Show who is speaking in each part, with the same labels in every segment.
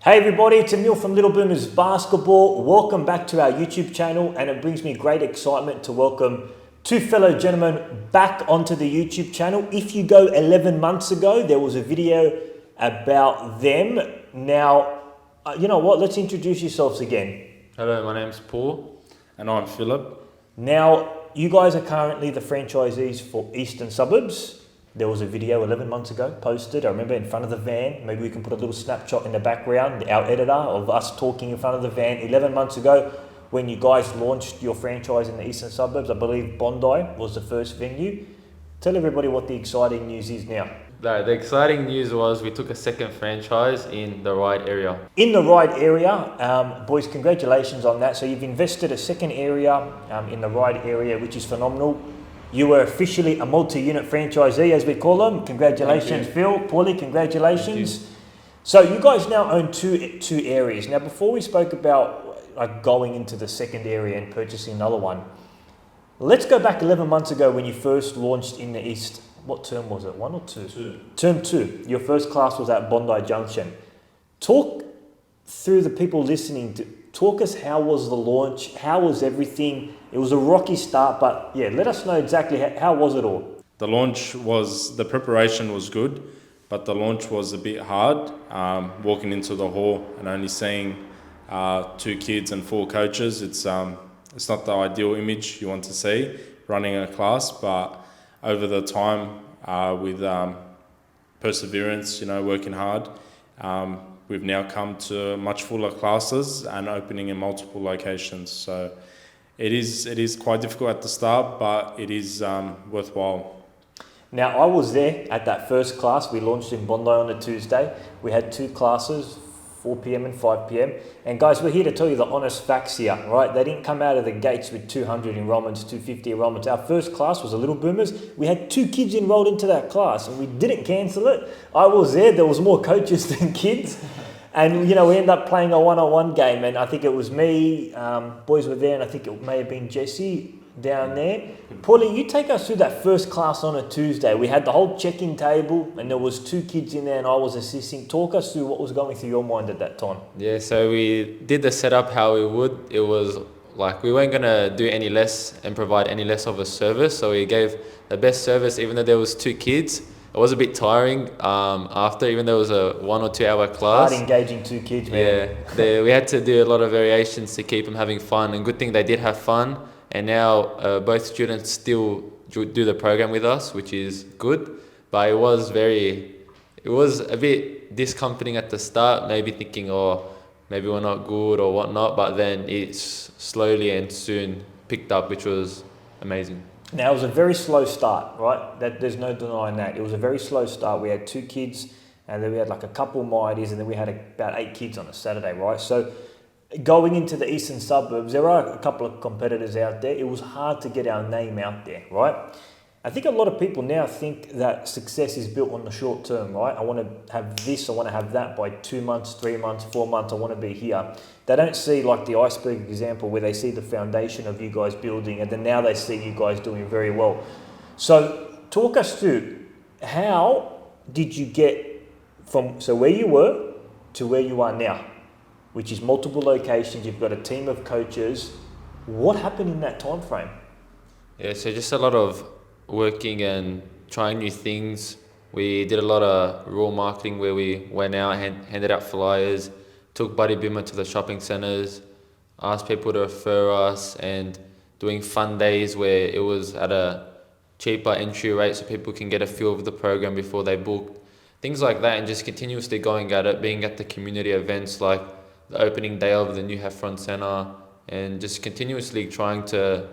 Speaker 1: Hey everybody, it's Emil from Little Boomers Basketball. Welcome back to our YouTube channel, and it brings me great excitement to welcome two fellow gentlemen back onto the YouTube channel. If you go 11 months ago, there was a video about them. Now, you know what, let's introduce yourselves again.
Speaker 2: Hello, my name's Paul.
Speaker 3: And I'm Phillip.
Speaker 1: Now, you guys are currently the franchisees for Eastern Suburbs. There was a video 11 months ago posted, I remember, in front of the van. Maybe we can put a little snapshot in the background, our editor, of us talking in front of the van 11 months ago when you guys launched your franchise in the Eastern Suburbs. I believe Bondi was the first venue. Tell everybody what the exciting news is now.
Speaker 2: The exciting news was we took a second franchise in the right area.
Speaker 1: In the right area, boys, congratulations on that. So you've invested a second area in the right area, which is phenomenal. You were officially a multi-unit franchisee, as we call them. Congratulations, Phil. Paulie, congratulations. So you guys now own two areas. Now, before we spoke about like going into the second area and purchasing another one, let's go back 11 months ago when you first launched in the East. What term was it? 1 or 2?
Speaker 3: 2.
Speaker 1: Term 2. Your first class was at Bondi Junction. Talk through the people listening. Talk us, how was the launch? How was everything? It was a rocky start, but yeah, let us know exactly how was it all?
Speaker 3: The preparation was good, but the launch was a bit hard. Walking into the hall and only seeing 2 kids and 4 coaches, it's not the ideal image you want to see running a class, but over the time with perseverance, working hard, we've now come to much fuller classes and opening in multiple locations. So it is quite difficult at the start, but it is worthwhile.
Speaker 1: Now, I was there at that first class. We launched in Bondi on a Tuesday. We had 2 classes, 4 p.m. and 5 p.m. And guys, we're here to tell you the honest facts here, right? They didn't come out of the gates with 200 enrollments, 250 enrollments. Our first class was a Little Boomers. We had 2 kids enrolled into that class and we didn't cancel it. I was there. There was more coaches than kids. And, we ended up playing a one-on-one game. And I think it was me, boys were there, and I think it may have been Jesse down there. Paulie, you take us through that first class on a Tuesday. We had the whole check-in table and there was 2 kids in there and I was assisting. Talk us through what was going through your mind at that time.
Speaker 2: Yeah, so we did the setup how we would. It was like we weren't going to do any less and provide any less of a service. So we gave the best service even though there was 2 kids. It was a bit tiring after, even though it was a 1 or 2 hour class.
Speaker 1: Hard engaging 2 kids, man.
Speaker 2: Yeah, we had to do a lot of variations to keep them having fun. And good thing they did have fun. And now both students still do the program with us, which is good. But it was a bit discomforting at the start, maybe thinking, maybe we're not good or whatnot. But then it's slowly and soon picked up, which was amazing.
Speaker 1: Now, it was a very slow start, right? There's no denying that. It was a very slow start. We had 2 kids, and then we had like a couple Mighties, and then we had about 8 kids on a Saturday, right? So going into the Eastern Suburbs, there are a couple of competitors out there. It was hard to get our name out there, right? I think a lot of people now think that success is built on the short term, right? I want to have this, I want to have that by 2 months, 3 months, 4 months, I want to be here. They don't see like the iceberg example where they see the foundation of you guys building and then now they see you guys doing very well. So talk us through, how did you get from where you were to where you are now, which is multiple locations, you've got a team of coaches. What happened in that time frame?
Speaker 2: Yeah, so just a lot of working and trying new things. We did a lot of rural marketing where we went out, handed out flyers, took Buddy Bimmer to the shopping centres, asked people to refer us, and doing fun days where it was at a cheaper entry rate so people can get a feel of the program before they book. Things like that, and just continuously going at it, being at the community events like the opening day of the new Heffron Centre, and just continuously trying to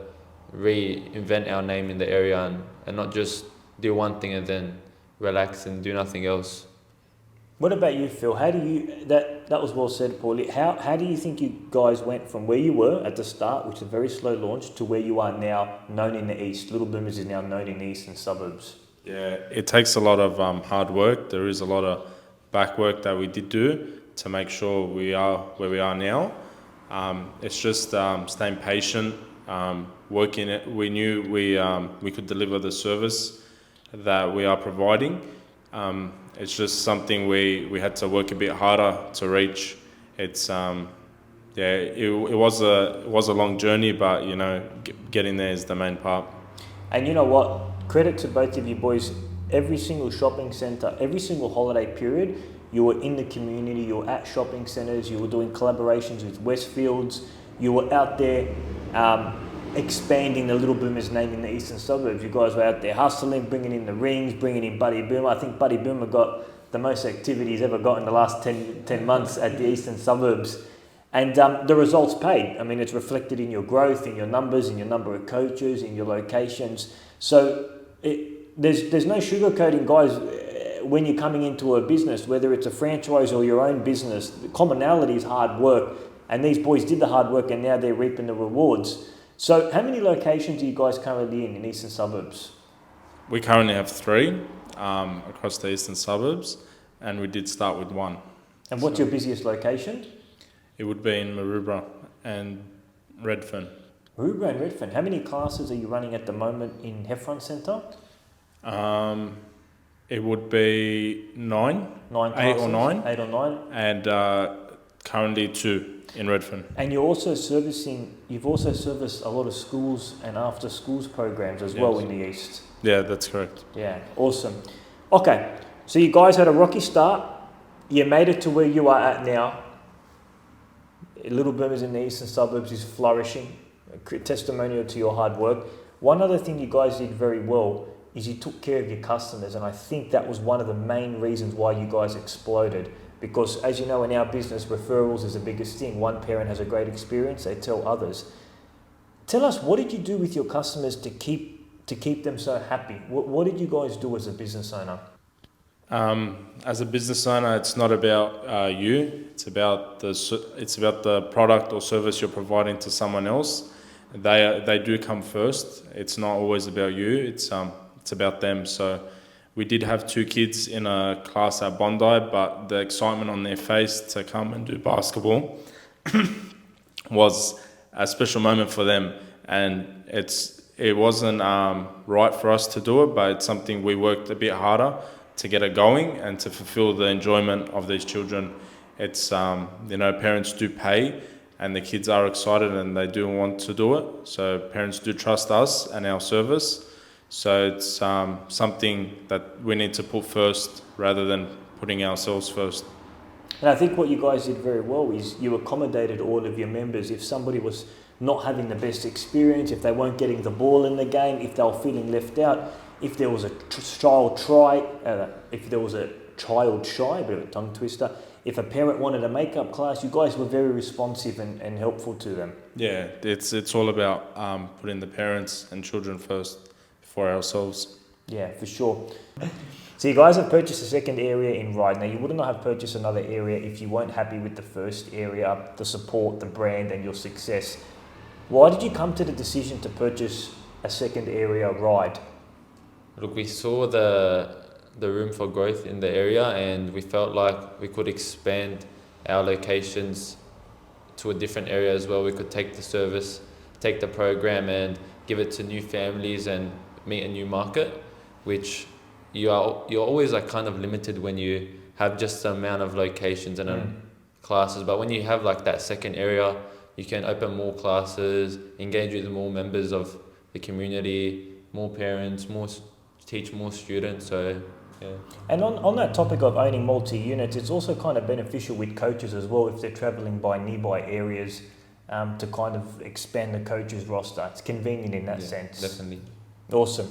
Speaker 2: reinvent our name in the area and not just do one thing and then relax and do nothing else.
Speaker 1: What about you, Phil? How do you, that was well said, Paulie. How do you think you guys went from where you were at the start, which is a very slow launch, to where you are now, known in the East? Little Boomers is now known in the Eastern Suburbs.
Speaker 3: Yeah, it takes a lot of hard work. There is a lot of back work that we did do to make sure we are where we are now. It's just staying patient, working it. We knew we could deliver the service that we are providing. It's just something we had to work a bit harder to reach. It's it was a long journey, but getting there is the main part.
Speaker 1: And you know what? Credit to both of you boys. Every single shopping centre, every single holiday period, you were in the community, you were at shopping centres, you were doing collaborations with Westfields, you were out there expanding the Little Boomers name in the eastern suburbs. You guys were out there hustling, bringing in the rings, bringing in Buddy Boomer. I think Buddy Boomer got the most activity he's ever got in the last 10 months at the eastern suburbs. And the results paid. I mean, it's reflected in your growth, in your numbers, in your number of coaches, in your locations. So there's no sugarcoating, guys, when you're coming into a business, whether it's a franchise or your own business. The commonality is hard work. And these boys did the hard work and now they're reaping the rewards. So how many locations are you guys currently in eastern suburbs?
Speaker 3: We currently have 3 across the eastern suburbs, and we did start with 1.
Speaker 1: And what's your busiest location?
Speaker 3: It would be in Maroubra and Redfern.
Speaker 1: Maroubra and Redfern. How many classes are you running at the moment in Heffron Centre?
Speaker 3: It would be 9.
Speaker 1: 9
Speaker 3: 8
Speaker 1: classes?
Speaker 3: or 9.
Speaker 1: 8 or 9.
Speaker 3: And currently 2 in Redfern.
Speaker 1: And you've also serviced a lot of schools and after schools programs as well in the east.
Speaker 3: Yeah, that's correct.
Speaker 1: Yeah, awesome. Okay, so you guys had a rocky start. You made it to where you are at now. Little Boomers in the eastern suburbs is flourishing, a testimonial to your hard work. One other thing you guys did very well is you took care of your customers, and I think that was one of the main reasons why you guys exploded. Because as you know, in our business, referrals is the biggest thing. One parent has a great experience, they tell others. Tell us, what did you do with your customers to keep them so happy? What did you guys do as a business owner?
Speaker 3: As a business owner, it's not about you. It's about the product or service you're providing to someone else. They do come first. It's not always about you. It's about them. So we did have 2 kids in a class at Bondi, but the excitement on their face to come and do basketball was a special moment for them. And it wasn't right for us to do it, but it's something we worked a bit harder to get it going and to fulfill the enjoyment of these children. It's parents do pay and the kids are excited and they do want to do it. So parents do trust us and our service. So it's something that we need to put first rather than putting ourselves first.
Speaker 1: And I think what you guys did very well is you accommodated all of your members. If somebody was not having the best experience, if they weren't getting the ball in the game, if they were feeling left out, if there was a child shy, a bit of a tongue twister, if a parent wanted a makeup class, you guys were very responsive and helpful to them.
Speaker 3: Yeah, it's all about putting the parents and children first before ourselves.
Speaker 1: Yeah, for sure. So you guys have purchased a second area in Ryde. Now, you would not have purchased another area if you weren't happy with the first area, the support, the brand and your success. Why did you come to the decision to purchase a second area, Ryde?
Speaker 2: Look, we saw the room for growth in the area, and we felt like we could expand our locations to a different area as well. We could take the service, take the program and give it to new families and meet a new market, which you're always like kind of limited when you have just the amount of locations and classes. But when you have like that second area, you can open more classes, engage with more members of the community, more parents, teach more students. So yeah.
Speaker 1: And on that topic of owning multi-units, it's also kind of beneficial with coaches as well if they're travelling by nearby areas to kind of expand the coaches roster. It's convenient in that sense.
Speaker 2: Definitely.
Speaker 1: Awesome.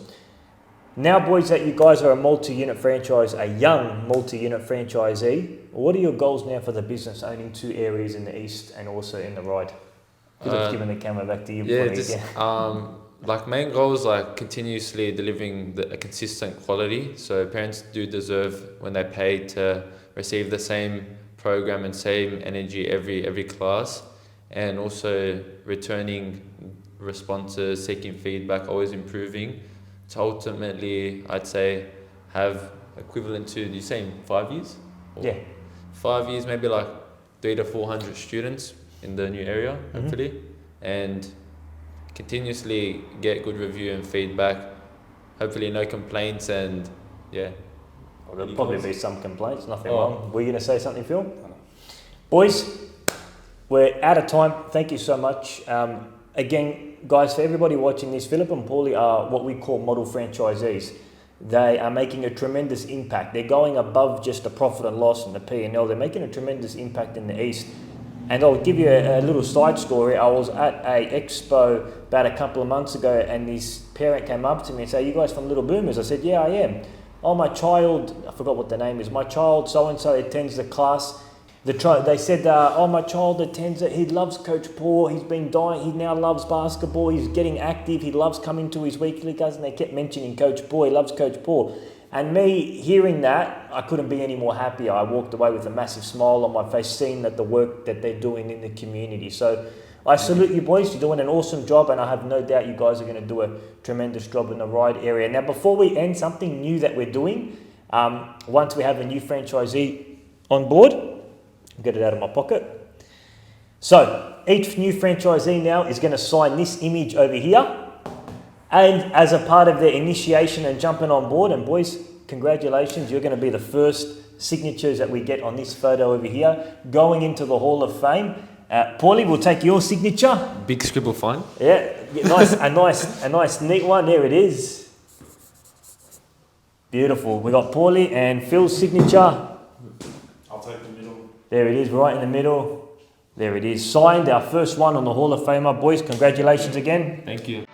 Speaker 1: Now, boys, that you guys are a multi-unit franchise, a young multi-unit franchisee, what are your goals now for the business, owning 2 areas in the east and also in the Ryde? Phillip's giving the camera back to you.
Speaker 2: Like main goals, like continuously delivering a consistent quality. So parents do deserve, when they pay, to receive the same program and same energy every class, and also returning responses, seeking feedback, always improving. To ultimately, I'd say, have equivalent to, do you say in 5 years?
Speaker 1: Yeah.
Speaker 2: 5 years, maybe like 300 to 400 students in the new area, hopefully, and continuously get good review and feedback. Hopefully, no complaints, and yeah.
Speaker 1: Well, there'll probably be some complaints, nothing wrong. Were you going to say something, Phil? Boys, we're out of time. Thank you so much. Again, guys, for everybody watching this, Phillip and Paulie are what we call model franchisees. They are making a tremendous impact. They're going above just the profit and loss and the P&L. They're making a tremendous impact in the East. And I'll give you a little side story. I was at a expo about a couple of months ago, and this parent came up to me and said, "You guys from Little Boomers?" I said, "Yeah, I am." "Oh, my child," I forgot what the name is, "my child so-and-so attends the class." They said, "Oh, my child attends it. He loves Coach Paul. He's been dying. He now loves basketball. He's getting active. He loves coming to his weekly class." And they kept mentioning Coach Paul. He loves Coach Paul. And me hearing that, I couldn't be any more happier. I walked away with a massive smile on my face, seeing that the work that they're doing in the community. So I salute you boys. You're doing an awesome job, and I have no doubt you guys are going to do a tremendous job in the right area. Now, before we end, something new that we're doing, once we have a new franchisee on board, I'll get it out of my pocket. So each new franchisee now is going to sign this image over here. And as a part of their initiation and jumping on board, and boys, congratulations, you're going to be the first signatures that we get on this photo over here, going into the Hall of Fame. Paulie, we'll take your signature.
Speaker 2: Big scribble fine.
Speaker 1: Yeah, nice, a nice neat one. There it is. Beautiful. We got Paulie and Phil's signature.
Speaker 3: I'll take the middle.
Speaker 1: There it is, right in the middle. There it is, signed, our first one on the Hall of Famer. Boys, congratulations again.
Speaker 2: Thank you.